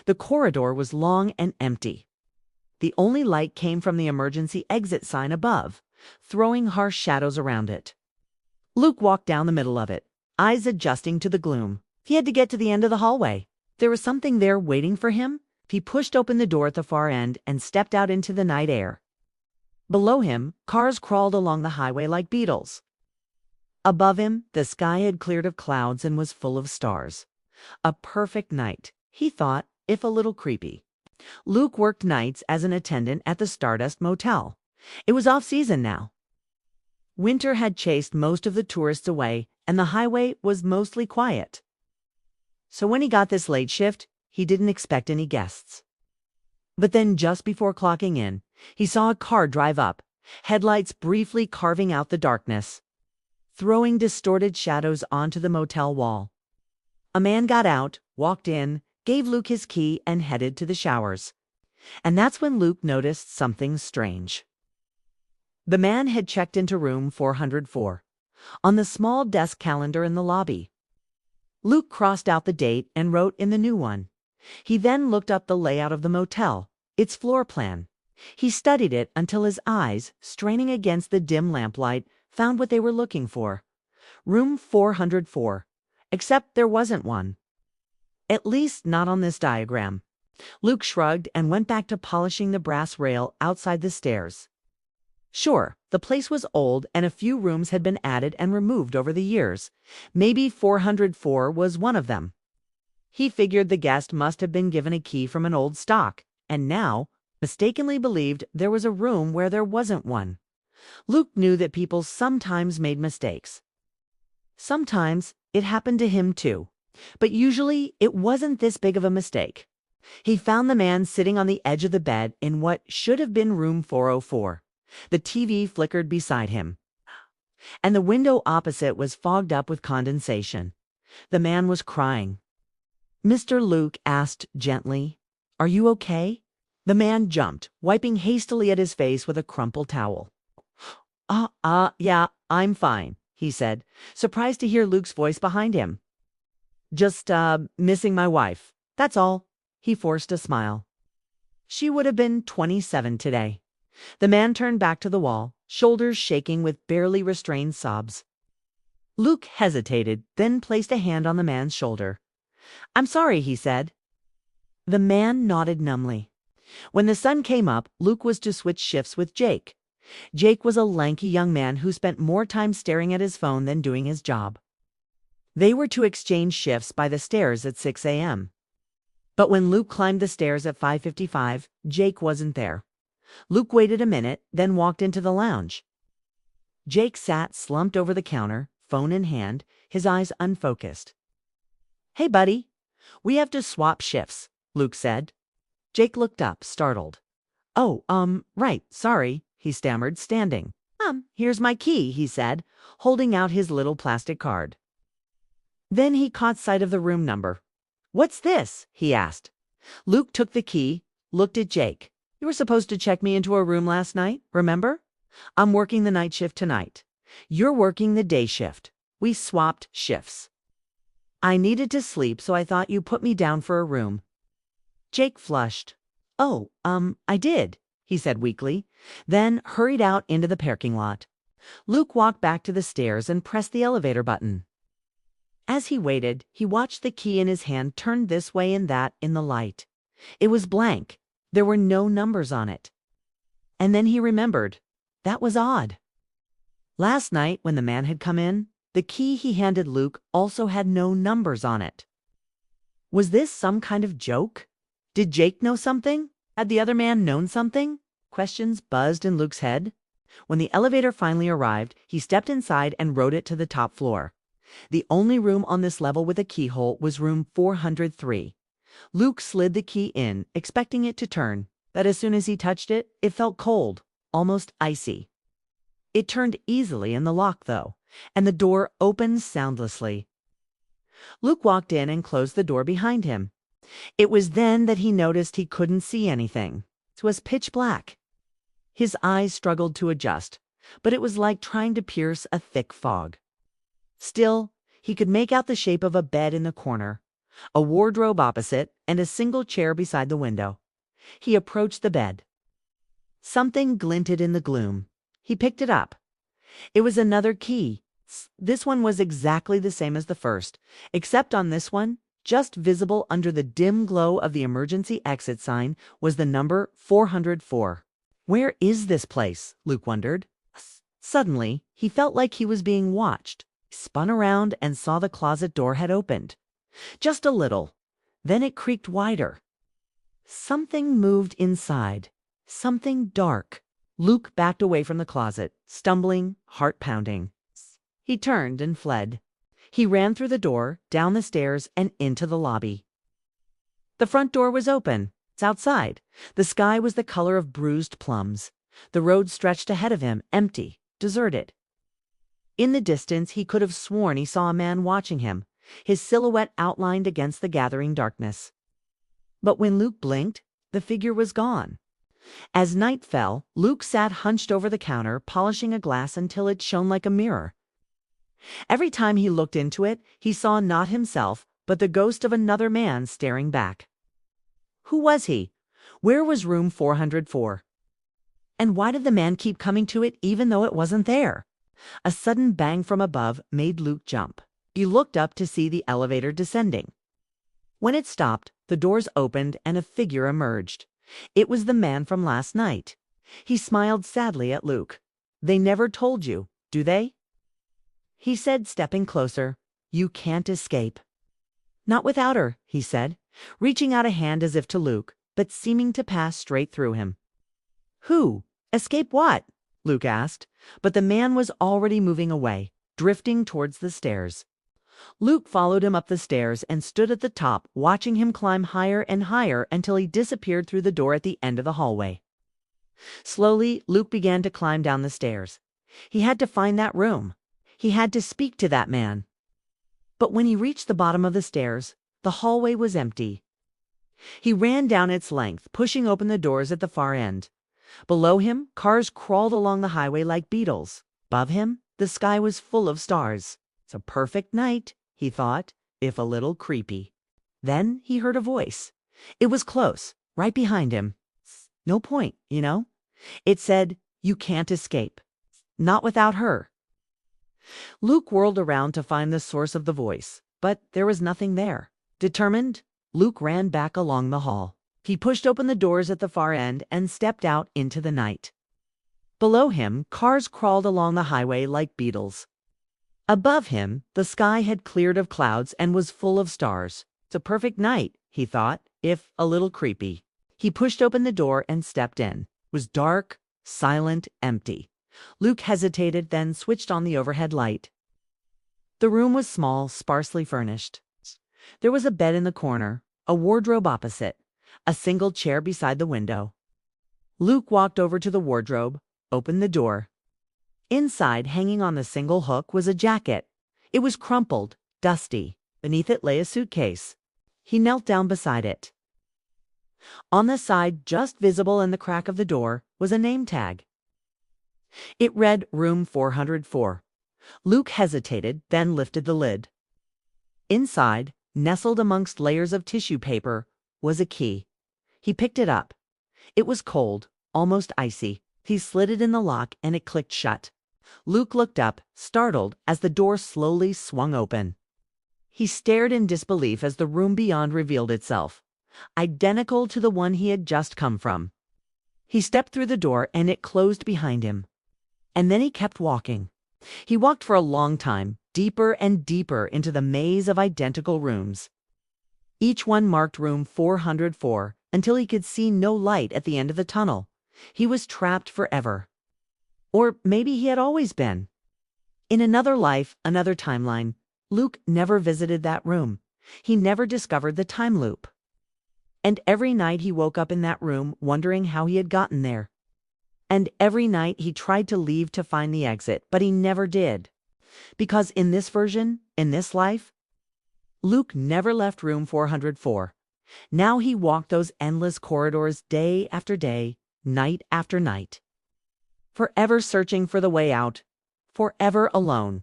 The corridor was long and empty. The only light came from the emergency exit sign above, throwing harsh shadows around it. Luke walked down the middle of it, eyes adjusting to the gloom. He had to get to the end of the hallway. There was something there waiting for him. He pushed open the door at the far end and stepped out into the night air. Below him, cars crawled along the highway like beetles. Above him, the sky had cleared of clouds and was full of stars. A perfect night, he thought, if a little creepy. Luke worked nights as an attendant at the Stardust Motel. It was off-season now. Winter had chased most of the tourists away, and the highway was mostly quiet. So when he got this late shift, he didn't expect any guests. But then just before clocking in, he saw a car drive up, headlights briefly carving out the darkness, throwing distorted shadows onto the motel wall. A man got out, walked in, gave Luke his key, and headed to the showers. And that's when Luke noticed something strange. The man had checked into room 404, on the small desk calendar in the lobby. Luke crossed out the date and wrote in the new one. He then looked up the layout of the motel, its floor plan. He studied it until his eyes, straining against the dim lamplight, found what they were looking for. Room 404, except there wasn't one. At least not on this diagram. Luke shrugged and went back to polishing the brass rail outside the stairs. Sure, the place was old and a few rooms had been added and removed over the years. Maybe 404 was one of them. He figured the guest must have been given a key from an old stock, and now mistakenly believed there was a room where there wasn't one. Luke knew that people sometimes made mistakes. Sometimes it happened to him too, but usually it wasn't this big of a mistake. He found the man sitting on the edge of the bed in what should have been room 404. The TV flickered beside him, and the window opposite was fogged up with condensation. The man was crying. Mr. Luke asked gently, "Are you okay?" The man jumped, wiping hastily at his face with a crumpled towel. Yeah, I'm fine," he said, surprised to hear Luke's voice behind him. "Just, missing my wife. That's all." He forced a smile. She would have been 27 today. The man turned back to the wall, shoulders shaking with barely restrained sobs. Luke hesitated, then placed a hand on the man's shoulder. "I'm sorry," he said. The man nodded numbly. When the sun came up, Luke was to switch shifts with Jake. Jake was a lanky young man who spent more time staring at his phone than doing his job. They were to exchange shifts by the stairs at 6 a.m. But when Luke climbed the stairs at 5:55, Jake wasn't there. Luke waited a minute, then walked into the lounge. Jake sat slumped over the counter, phone in hand, his eyes unfocused. "Hey, buddy, we have to swap shifts," Luke said. Jake looked up, startled. "Oh, right, sorry," he stammered, standing. Here's my key," he said, holding out his little plastic card. Then he caught sight of the room number. "What's this?" he asked. Luke took the key, looked at Jake. "You were supposed to check me into a room last night, remember? I'm working the night shift tonight. You're working the day shift. We swapped shifts. I needed to sleep, so I thought you put me down for a room." Jake flushed. "Oh, I did," he said weakly, then hurried out into the parking lot. Luke walked back to the stairs and pressed the elevator button. As he waited, he watched the key in his hand turn this way and that in the light. It was blank. There were no numbers on it. And then he remembered. That was odd. Last night, when the man had come in, the key he handed Luke also had no numbers on it. Was this some kind of joke? Did Jake know something? Had the other man known something? Questions buzzed in Luke's head. When the elevator finally arrived, he stepped inside and rode it to the top floor. The only room on this level with a keyhole was room 403. Luke slid the key in, expecting it to turn, but as soon as he touched it, it felt cold, almost icy. It turned easily in the lock, though, and the door opened soundlessly. Luke walked in and closed the door behind him. It was then that he noticed he couldn't see anything. It was pitch black. His eyes struggled to adjust, but it was like trying to pierce a thick fog. Still, he could make out the shape of a bed in the corner. a wardrobe opposite, and a single chair beside the window. He approached the bed. Something glinted in the gloom. He picked it up. It was another key. This one was exactly the same as the first, except on this one, just visible under the dim glow of the emergency exit sign, was the number 404. Where is this place? Luke wondered. Suddenly, he felt like he was being watched. He spun around and saw the closet door had opened. Just a little. Then it creaked wider. Something moved inside. Something dark. Luke backed away from the closet, stumbling, heart pounding. He turned and fled. He ran through the door, down the stairs, and into the lobby. The front door was open. It's outside. The sky was the color of bruised plums. The road stretched ahead of him, empty, deserted. In the distance, he could have sworn he saw a man watching him, his silhouette outlined against the gathering darkness. But when Luke blinked, the figure was gone. As night fell, Luke sat hunched over the counter, polishing a glass until it shone like a mirror. Every time he looked into it, he saw not himself, but the ghost of another man staring back. Who was he? Where was room 404? And why did the man keep coming to it even though it wasn't there? A sudden bang from above made Luke jump. He looked up to see the elevator descending. When it stopped, the doors opened and a figure emerged. It was the man from last night. He smiled sadly at Luke. "They never told you, do they?" He said, stepping closer. "You can't escape." "Not without her," he said, reaching out a hand as if to Luke, but seeming to pass straight through him. "Who? Escape what?" Luke asked, but the man was already moving away, drifting towards the stairs. Luke followed him up the stairs and stood at the top, watching him climb higher and higher until he disappeared through the door at the end of the hallway. Slowly, Luke began to climb down the stairs. He had to find that room. He had to speak to that man. But when he reached the bottom of the stairs, the hallway was empty. He ran down its length, pushing open the doors at the far end. Below him, cars crawled along the highway like beetles. Above him, the sky was full of stars. It's a perfect night, he thought, if a little creepy. Then he heard a voice. It was close, right behind him. No point, you know? It said, "You can't escape. Not without her." Luke whirled around to find the source of the voice, but there was nothing there. Determined, Luke ran back along the hall. He pushed open the doors at the far end and stepped out into the night. Below him, cars crawled along the highway like beetles. Above him, the sky had cleared of clouds and was full of stars. It's a perfect night, he thought, if a little creepy. He pushed open the door and stepped in. It was dark, silent, empty. Luke hesitated, then switched on the overhead light. The room was small, sparsely furnished. There was a bed in the corner, a wardrobe opposite, a single chair beside the window. Luke walked over to the wardrobe, opened the door. Inside, hanging on the single hook, was a jacket. It was crumpled, dusty. Beneath it lay a suitcase. He knelt down beside it. On the side, just visible in the crack of the door, was a name tag. It read Room 404. Luke hesitated, then lifted the lid. Inside, nestled amongst layers of tissue paper, was a key. He picked it up. It was cold, almost icy. He slid it in the lock and it clicked shut. Luke looked up, startled, as the door slowly swung open. He stared in disbelief as the room beyond revealed itself, identical to the one he had just come from. He stepped through the door and it closed behind him. And then he kept walking. He walked for a long time, deeper and deeper into the maze of identical rooms. Each one marked room 404 until he could see no light at the end of the tunnel. He was trapped forever. Or maybe he had always been. In another life, another timeline, Luke never visited that room. He never discovered the time loop. And every night he woke up in that room wondering how he had gotten there. And every night he tried to leave to find the exit, but he never did. Because in this version, in this life, Luke never left room 404. Now he walked those endless corridors day after day, night after night. Forever searching for the way out, forever alone.